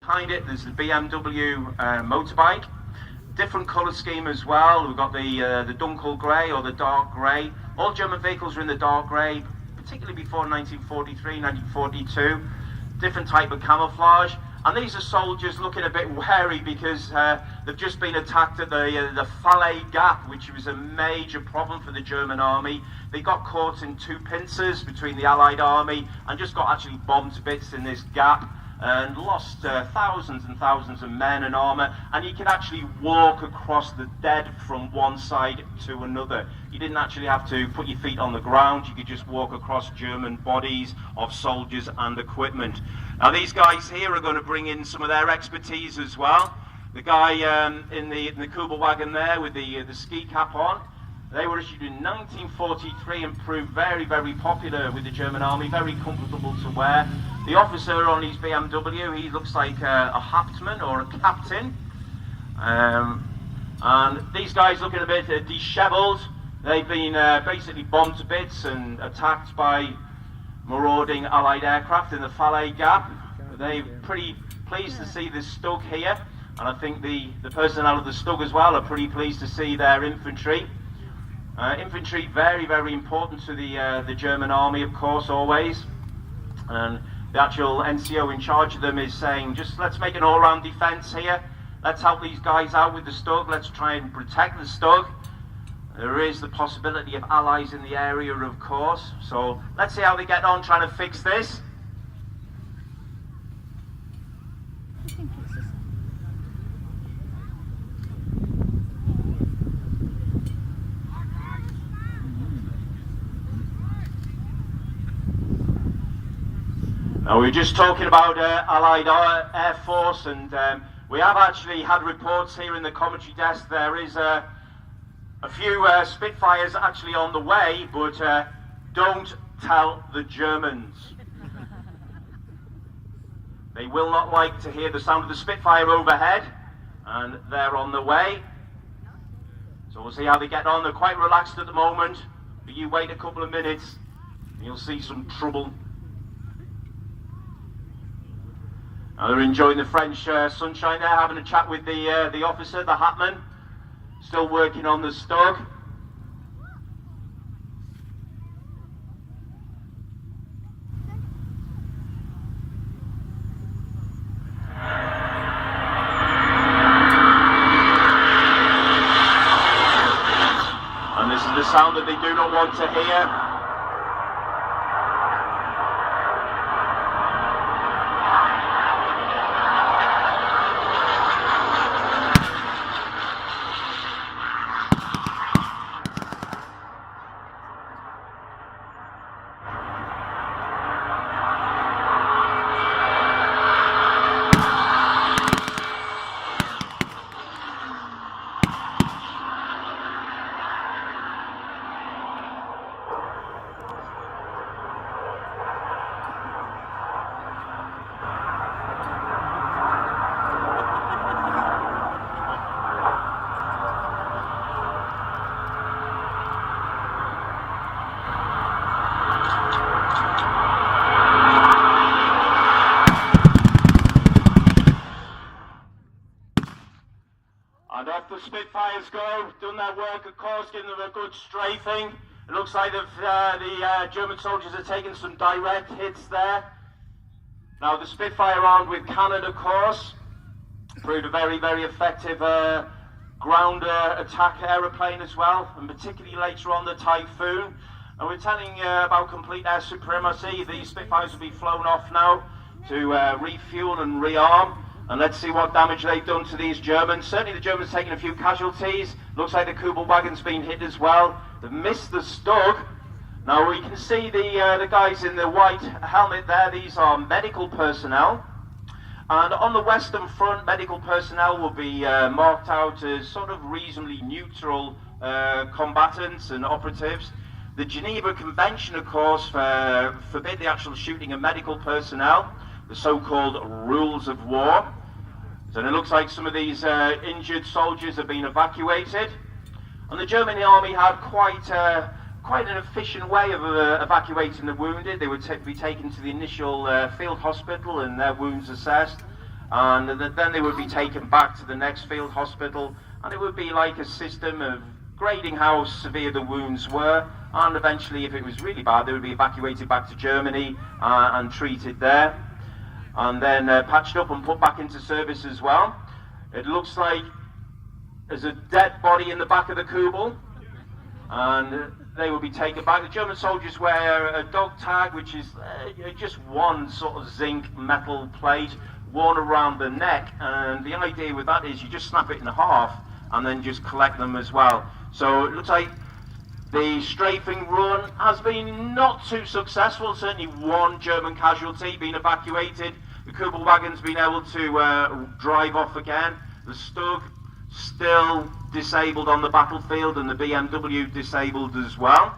Behind it, there's the BMW motorbike. Different colour scheme as well. We've got the Dunkel grey or the dark grey. All German vehicles are in the dark grey, particularly before 1943, 1942. Different type of camouflage. And these are soldiers looking a bit wary because they've just been attacked at the Falaise Gap, which was a major problem for the German army. They got caught in two pincers between the Allied army and just got actually bombed to bits in this gap and lost thousands and thousands of men and armour. And you could actually walk across the dead from one side to another. You didn't actually have to put your feet on the ground. You could just walk across German bodies of soldiers and equipment. Now these guys here are going to bring in some of their expertise as well. The guy in the Kubel wagon there with the ski cap on, they were issued in 1943 and proved very, very popular with the German army, very comfortable to wear. The officer on his BMW, he looks like a Hauptmann or a captain. And these guys looking a bit dishevelled. They've been basically bombed to bits and attacked by marauding Allied aircraft in the Falaise Gap. They're pretty pleased to see this Stug here, and I think the personnel of the Stug as well are pretty pleased to see their infantry. Infantry very, very important to the German army, of course, always. And the actual NCO in charge of them is saying, just let's make an all-round defence here. Let's help these guys out with the Stug. Let's try and protect the Stug. There is the possibility of allies in the area, of course. So let's see how they get on trying to fix this. Now, we were just talking about Allied Air Force, and we have actually had reports here in the commentary desk. There is a few Spitfires actually on the way, but don't tell the Germans. They will not like to hear the sound of the Spitfire overhead, and they're on the way. So we'll see how they get on. They're quite relaxed at the moment, but you wait a couple of minutes and you'll see some trouble. Now they're enjoying the French sunshine there, having a chat with the officer, the Hauptmann, still working on the Stug. And this is the sound that they do not want to hear. And off the Spitfires go, done their work, of course, giving them a good strafing. It looks like the German soldiers are taking some direct hits there. Now the Spitfire armed with cannon, of course, proved a very, very effective ground attack aeroplane as well, and particularly later on the Typhoon. And we're telling about complete air supremacy. These Spitfires will be flown off now to refuel and rearm. And let's see what damage they've done to these Germans. Certainly the Germans taking a few casualties. Looks like the Kubel wagon's been hit as well. They've missed the Stug. Now we can see the guys in the white helmet there. These are medical personnel. And on the Western Front, medical personnel will be marked out as sort of reasonably neutral combatants and operatives. The Geneva Convention, of course, forbid the actual shooting of medical personnel, the so-called rules of war. So it looks like some of these injured soldiers have been evacuated. And the German army had quite an efficient way of evacuating the wounded. They would be taken to the initial field hospital and their wounds assessed. and then they would be taken back to the next field hospital, and it would be like a system of grading how severe the wounds were, and eventually, if it was really bad, they would be evacuated back to Germany and treated there, and then patched up and put back into service as well. It looks like there's a dead body in the back of the Crowle, and they will be taken back. The German soldiers wear a dog tag, which is just one sort of zinc metal plate worn around the neck, and the idea with that is you just snap it in half and then just collect them as well. So it looks like the strafing run has been not too successful. Certainly one German casualty being evacuated. The Crowle wagon's been able to drive off again. The Stug still disabled on the battlefield, and the BMW disabled as well.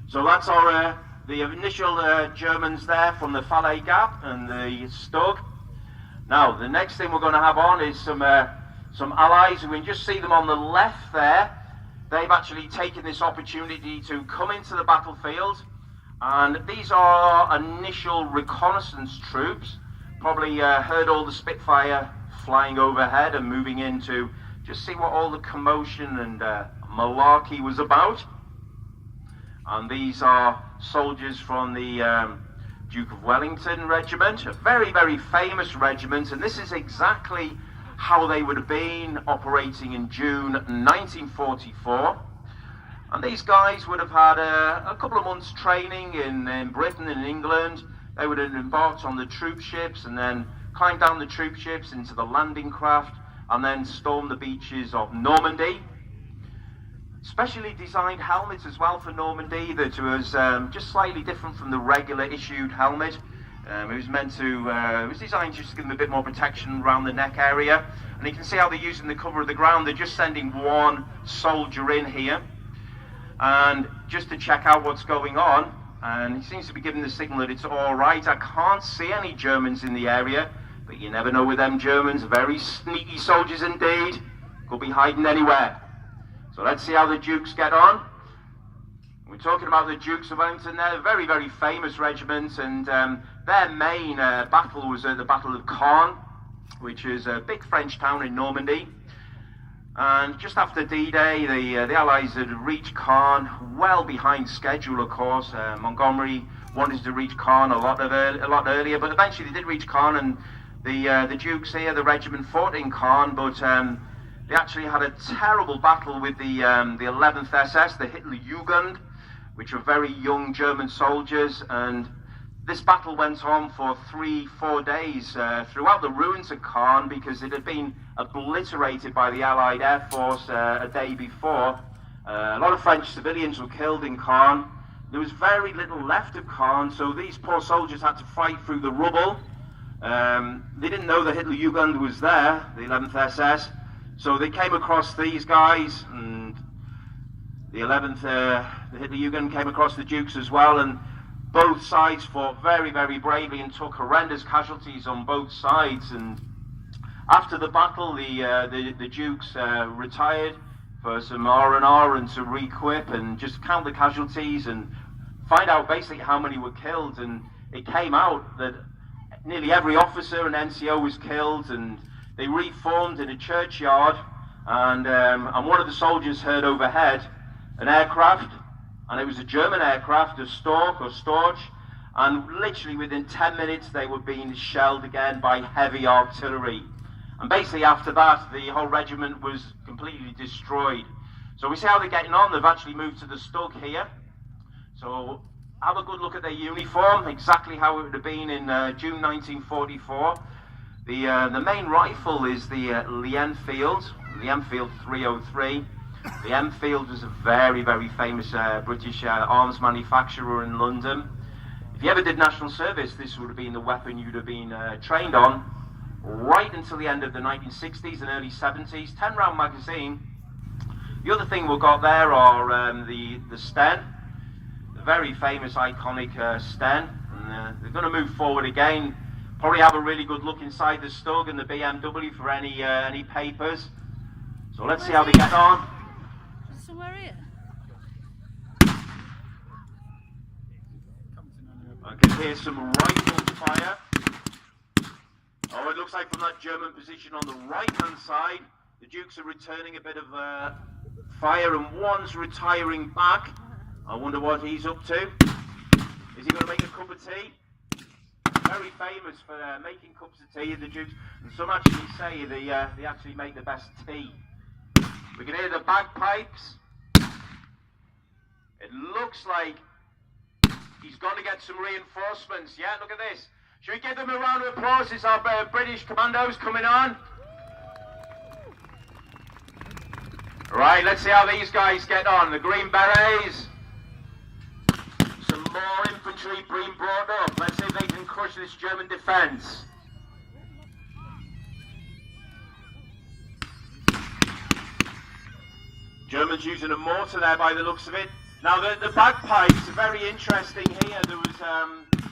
So that's our the initial Germans there from the Falaise Gap and the Stug. Now the next thing we're going to have on is some allies. We can just see them on the left there. They've actually taken this opportunity to come into the battlefield, and these are initial reconnaissance troops. Probably heard all the Spitfire flying overhead and moving in to just see what all the commotion and malarkey was about. And these are soldiers from the Duke of Wellington regiment, a very, very famous regiment, and this is exactly how they would have been operating in June 1944. And these guys would have had a couple of months training in Britain and England. They would have embarked on the troop ships and then climbed down the troop ships into the landing craft and then stormed the beaches of Normandy. Specially designed helmets as well for Normandy that was just slightly different from the regular issued helmet. It was designed just to give them a bit more protection around the neck area. And you can see how they're using the cover of the ground. They're just sending one soldier in here, and just to check out what's going on. And he seems to be giving the signal that it's all right. I can't see any Germans in the area, but you never know with them Germans. Very sneaky soldiers indeed. Could be hiding anywhere. So let's see how the Dukes get on. We're talking about the Dukes of Wellington. They're a very, very famous regiment, and their main battle was the Battle of Caen, which is a big French town in Normandy. And just after D-Day, the Allies had reached Caen, well behind schedule, of course. Montgomery wanted to reach Caen a lot earlier, but eventually they did reach Caen, and the Dukes here, the regiment, fought in Caen, but they actually had a terrible battle with the 11th SS, the Hitlerjugend, which were very young German soldiers, and this battle went on for 3-4 days throughout the ruins of Caen, because it had been obliterated by the Allied Air Force a day before. A lot of French civilians were killed in Caen. There was very little left of Caen, so these poor soldiers had to fight through the rubble. They didn't know the Hitlerjugend was there, the 11th SS, so they came across these guys, and the 11th, the Hitlerjugend came across the Dukes as well, and both sides fought very, very bravely and took horrendous casualties on both sides. And after the battle, the Dukes retired for some R&R and to re-equip and just count the casualties and find out basically how many were killed. And it came out that nearly every officer and NCO was killed, and they reformed in a churchyard. And one of the soldiers heard overhead an aircraft, and it was a German aircraft, a Storch or Storch, and literally within 10 minutes they were being shelled again by heavy artillery. And basically after that, the whole regiment was completely destroyed. So we see how they're getting on. They've actually moved to the Stug here. So have a good look at their uniform, exactly how it would have been in June 1944. The main rifle is the Lee Enfield 303. The Enfield was a very, very famous British arms manufacturer in London. If you ever did national service, this would have been the weapon you'd have been trained on right until the end of the 1960s and early 70s. 10-round magazine. The other thing we've got there are the Sten, the very famous, iconic Sten. And they're going to move forward again. Probably have a really good look inside the Stug and the BMW for any papers. So let's see how they get on. Somewhere here. I can hear some rifle fire. Oh, it looks like from that German position on the right-hand side, the Dukes are returning a bit of fire, and one's retiring back. I wonder what he's up to. Is he going to make a cup of tea? Very famous for making cups of tea, the Dukes. And some actually say they actually make the best tea. We can hear the bagpipes. It looks like he's going to get some reinforcements. Yeah, look at this. Should we give them a round of applause? It's our British commandos coming on. Right, let's see how these guys get on. The Green Berets. Some more infantry being brought up. Let's see if they can crush this German defence. Germans using a mortar there by the looks of it. Now the bagpipes are very interesting here. There was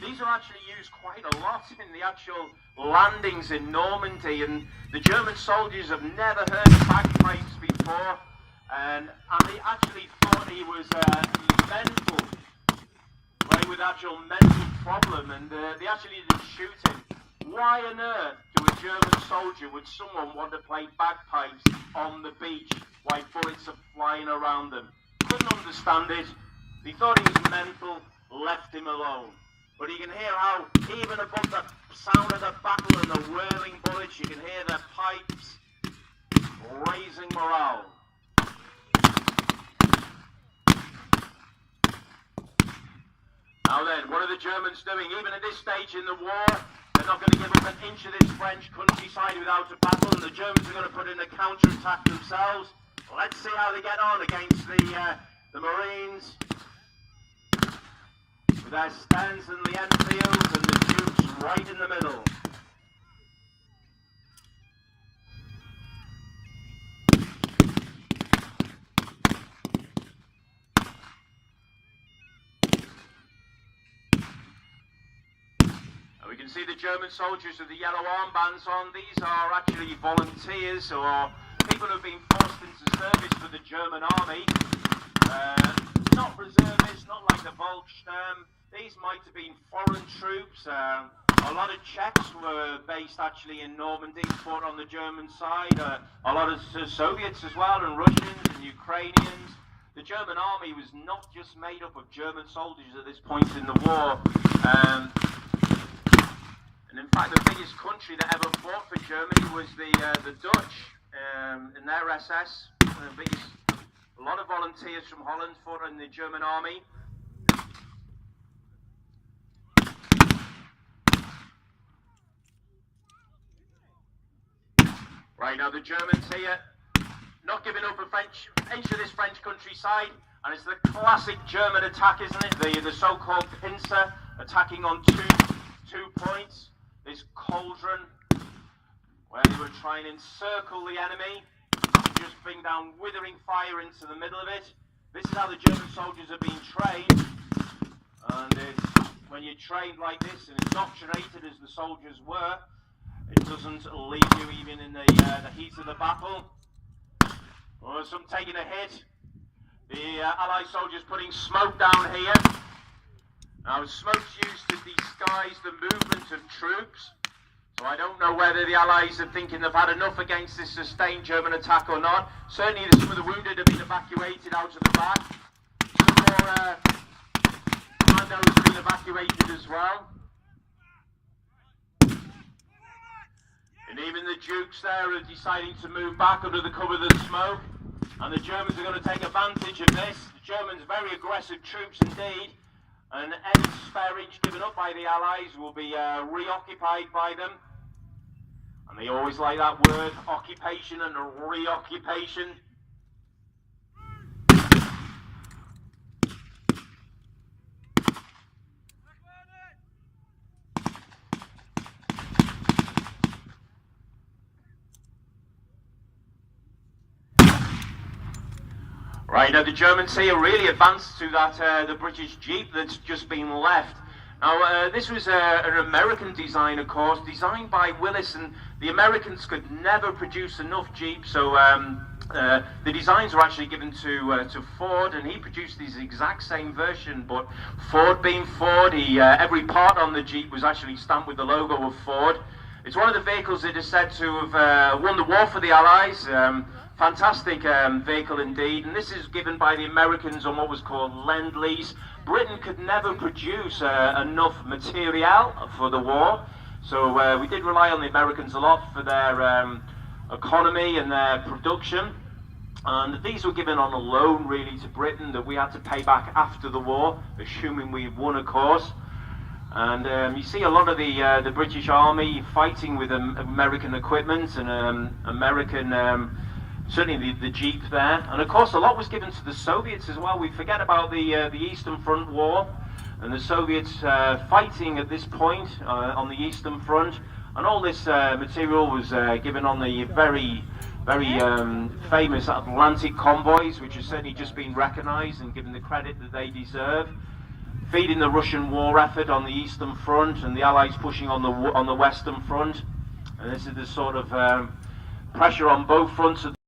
these are actually used quite a lot in the actual landings in Normandy, and the German soldiers have never heard of bagpipes before, and they actually thought he was mental, right, with actual mental problem, and they actually didn't shoot him. Why on earth to a German soldier would someone want to play bagpipes on the beach while bullets are flying around them? Couldn't understand it. They thought he was mental, left him alone. But you can hear how, even above the sound of the battle and the whirling bullets, you can hear the pipes raising morale. Now then, what are the Germans doing? Even at this stage in the war, they're not going to give up an inch of this French countryside without a battle, and the Germans are going to put in a counter-attack themselves. Let's see how they get on against the Marines. With their Stens and the Enfields and the Dukes right in the middle. And we can see the German soldiers with the yellow armbands on. These are actually volunteers or people who have been forced into service for the German army. Not reservists, not like the Volkssturm. These might have been foreign troops. A lot of Czechs were based actually in Normandy, fought on the German side. A lot of Soviets as well, and Russians and Ukrainians. The German army was not just made up of German soldiers at this point in the war. And in fact, the biggest country that ever fought for Germany was the Dutch in their SS. A lot of volunteers from Holland fought in the German army. Right, now the Germans here, not giving up an inch of this French countryside, and it's the classic German attack, isn't it? The so-called pincer, attacking on two points. This cauldron, where they were trying to encircle the enemy, just bring down withering fire into the middle of it. This is how the German soldiers are being trained, and when you're trained like this and indoctrinated as the soldiers were, it doesn't leave you even in the heat of the battle. Or some taking a hit. The Allied soldiers putting smoke down here. Now smoke's used to disguise the movement of troops. So I don't know whether the Allies are thinking they've had enough against this sustained German attack or not. Certainly some of the wounded have been evacuated out of the back. Some more commandos have been evacuated as well. And even the Dukes there are deciding to move back under the cover of the smoke. And the Germans are going to take advantage of this. The Germans, very aggressive troops indeed. And any spare inch given up by the Allies will be reoccupied by them. And they always like that word, occupation and reoccupation. Right, now the Germans here really advanced to that the British Jeep that's just been left. Now, this was an American design, of course, designed by Willis, and the Americans could never produce enough Jeeps, so the designs were actually given to Ford, and he produced this exact same version, but Ford being Ford, every part on the Jeep was actually stamped with the logo of Ford. It's one of the vehicles that is said to have won the war for the Allies. Fantastic vehicle indeed, and this is given by the Americans on what was called Lend-Lease. Britain could never produce enough material for the war, so we did rely on the Americans a lot for their economy and their production. And these were given on a loan really to Britain that we had to pay back after the war, assuming we won, of course. And you see a lot of the British Army fighting with American equipment and American, certainly the Jeep there. And of course a lot was given to the Soviets as well. We forget about the Eastern Front War and the Soviets fighting at this point on the Eastern Front. And all this material was given on the very famous Atlantic convoys, which have certainly just been recognised and given the credit that they deserve, feeding the Russian war effort on the Eastern Front and the Allies pushing on the Western Front. And this is the sort of pressure on both fronts.